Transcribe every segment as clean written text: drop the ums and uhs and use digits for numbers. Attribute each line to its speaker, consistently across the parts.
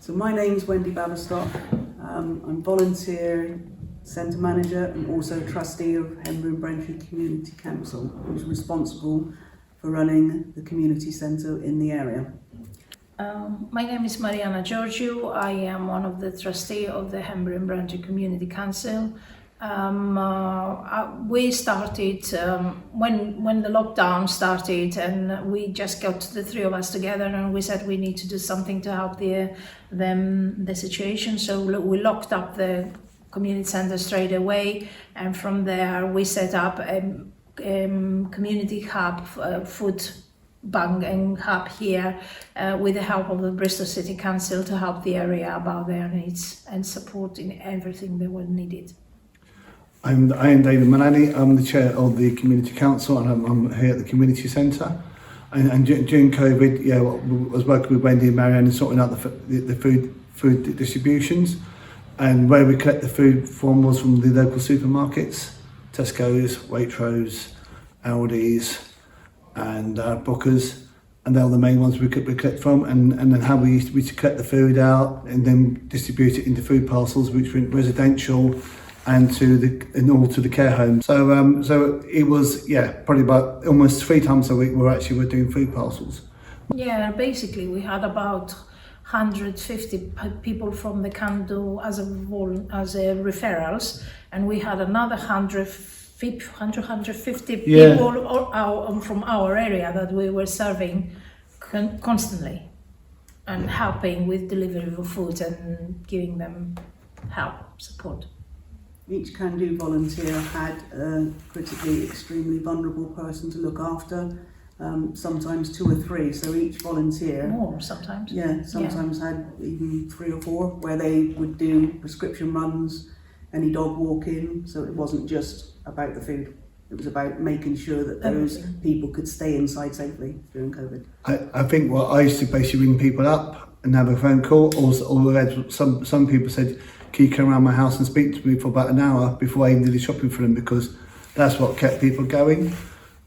Speaker 1: So my name's Wendy Baverstock. I'm volunteer centre manager and also trustee of Henbury and Brentry Community Council, who's responsible for running the community centre in the area.
Speaker 2: My name is Marianna Georgiou. I am one of the trustees of the Henbury and Brentry Community Council. We started when the lockdown started, and we just got the three of us together, and we said we need to do something to help the situation. So we locked up the community centre straight away, and from there we set up a community hub, food bank and hub here with the help of the Bristol City Council to help the area about their needs and support in everything they were needed.
Speaker 3: I am David Mullaney. I'm the chair of the community council, and I'm here at the community centre. And during COVID, I was working with Wendy and Marianna sorting out the food distributions. And where we collect the food from was from the local supermarkets, Tesco's, Waitrose, Aldi's, and Booker's, and they're the main ones we collect from. And then how we used to collect the food out and then distribute it into food parcels, which went residential and all to the care home. So it was probably about almost 3 times a week we're doing food parcels.
Speaker 2: Yeah, basically we had about 150 people from the council as a referrals, and we had another 150 people from our area that we were serving constantly and helping with delivery of food and giving them help, support.
Speaker 1: Each can-do volunteer had a critically extremely vulnerable person to look after, sometimes 2 or 3, so each volunteer...
Speaker 2: More sometimes.
Speaker 1: Sometimes had even 3 or 4, where they would do prescription runs, any dog walking, so it wasn't just about the food. It was about making sure that those people could stay inside safely during COVID.
Speaker 3: I think I used to basically ring people up and have a phone call, or some people said, can you come around my house and speak to me for about an hour before I even did the shopping for them, because that's what kept people going.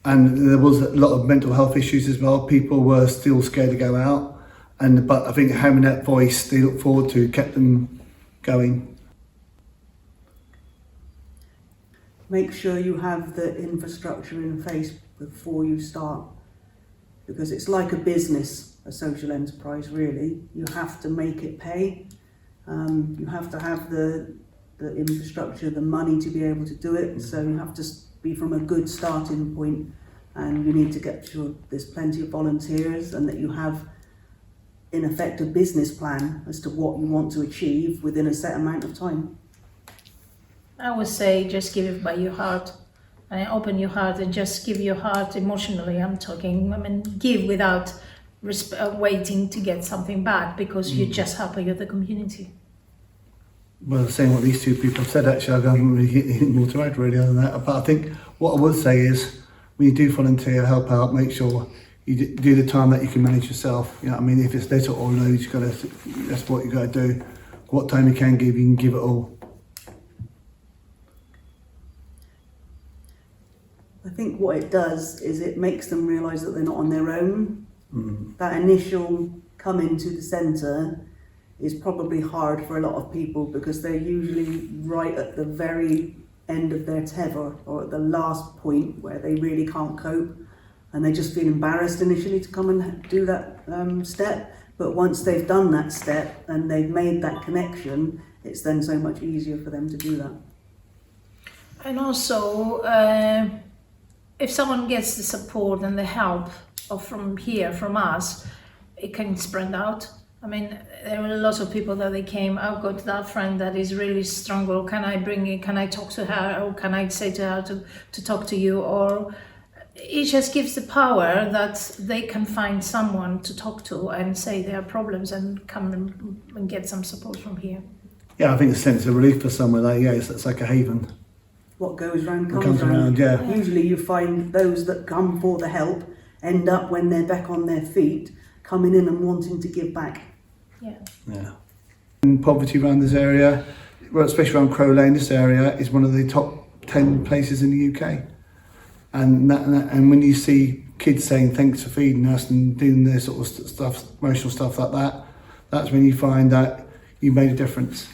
Speaker 3: And there was a lot of mental health issues as well. People were still scared to go out, but I think having that voice they look forward to kept them going.
Speaker 1: Make sure you have the infrastructure in place before you start, because it's like a business, a social enterprise really. You have to make it pay. You have to have the infrastructure, the money to be able to do it, so you have to be from a good starting point, and you need to get sure there's plenty of volunteers and that you have in effect a business plan as to what you want to achieve within a set amount of time.
Speaker 2: I would say just give it by your heart, and open your heart and just give your heart emotionally. I'm talking, give without waiting to get something back, because you're just helping the community.
Speaker 3: Well, saying what these 2 people have said, actually, I haven't really got anything more to add really other than that. But I think what I would say is, when you do volunteer, help out, make sure you do the time that you can manage yourself. You know what I mean? If it's little or loads, that's what you got to do. What time you can give it all.
Speaker 1: I think what it does is it makes them realise that they're not on their own. That initial come into the centre is probably hard for a lot of people, because they're usually right at the very end of their tether, or at the last point where they really can't cope, and they just feel embarrassed initially to come and do that step. But once they've done that step and they've made that connection, it's then so much easier for them to do that.
Speaker 2: And also, if someone gets the support and the help from us, it can spread out. There were lots of people that they came, I've got that friend that is really strong, or can I talk to her, or can I say to her to talk to you, or it just gives the power that they can find someone to talk to and say their problems and come and get some support from here.
Speaker 3: Yeah, I think a sense of relief for someone, it's like a haven.
Speaker 1: What goes round comes round. Usually you find those that come for the help end up, when they're back on their feet, coming in and wanting to give back.
Speaker 2: Yeah.
Speaker 3: And poverty around this area, especially around Crow Lane, this area is one of the top 10 places in the UK. And when you see kids saying thanks for feeding us and doing their sort of stuff, emotional stuff like that, that's when you find that you made a difference.